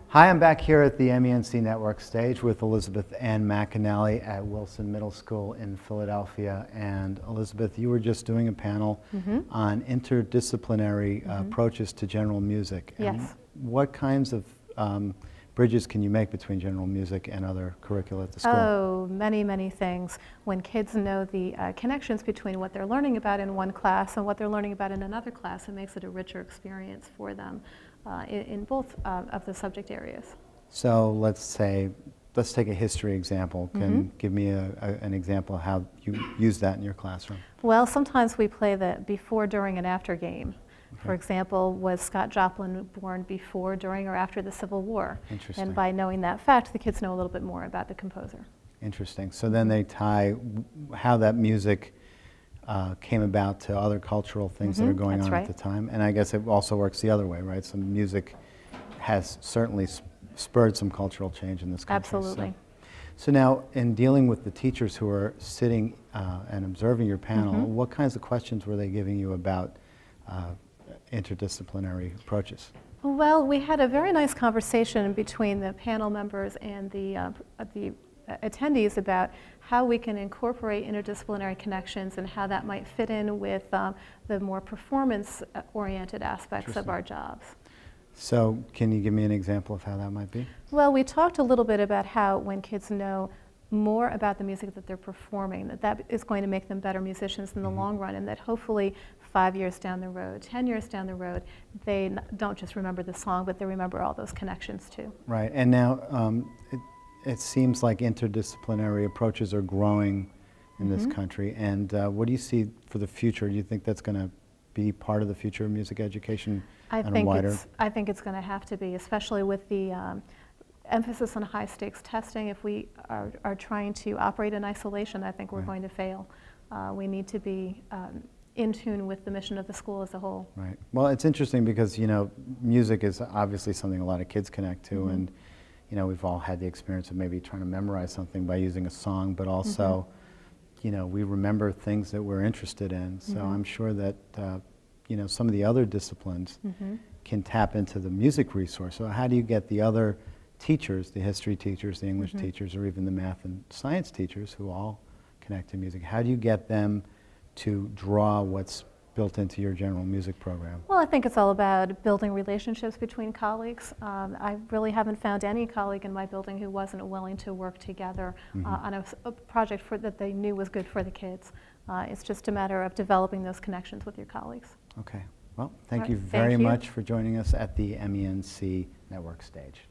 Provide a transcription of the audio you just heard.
Hi, I'm back here at the MENC Network stage with Elizabeth Ann McAnally at Wilson Middle School in Philadelphia. And Elizabeth, you were just doing a panel on interdisciplinary approaches to general music. And Yes. what kinds of bridges can you make between general music and other curricula at the school? Oh, many, many things. When kids know the connections between what they're learning about in one class and what they're learning about in another class, it makes it a richer experience for them in both of the subject areas. So let's take a history example. Can you give me an example of how you use that in your classroom? Well, sometimes we play the before, during, and after game. Okay. For example, was Scott Joplin born before, during, or after the Civil War? Interesting. And by knowing that fact, the kids know a little bit more about the composer. Interesting. So then they tie how that music came about to other cultural things that are going on at the time. And I guess it also works the other way, right? Some music has certainly spurred some cultural change in this country. Absolutely. So now, in dealing with the teachers who are sitting and observing your panel, what kinds of questions were they giving you about interdisciplinary approaches? Well, we had a very nice conversation between the panel members and the attendees about how we can incorporate interdisciplinary connections and how that might fit in with the more performance-oriented aspects of our jobs. So can you give me an example of how that might be? Well, we talked a little bit about how when kids know more about the music that they're performing, that is going to make them better musicians in the long run, and that hopefully 5 years down the road, 10 years down the road, they don't just remember the song, but they remember all those connections too. Right, and now it seems like interdisciplinary approaches are growing in this country, and what do you see for the future? Do you think that's going to be part of the future of music education I think it's going to have to be, especially with the emphasis on high stakes testing. If we are trying to operate in isolation, I think we're going to fail. We need to be in tune with the mission of the school as a whole. Right. Well, it's interesting because, you know, music is obviously something a lot of kids connect to, and, you know, we've all had the experience of maybe trying to memorize something by using a song, but also, you know, we remember things that we're interested in. So I'm sure that, you know, some of the other disciplines can tap into the music resource. So how do you get the other teachers, the history teachers, the English teachers, or even the math and science teachers who all connect to music, how do you get them to draw what's built into your general music program? Well, I think it's all about building relationships between colleagues. I really haven't found any colleague in my building who wasn't willing to work together on a project that they knew was good for the kids. It's just a matter of developing those connections with your colleagues. Okay. Well, thank you very much for joining us at the MENC Network stage.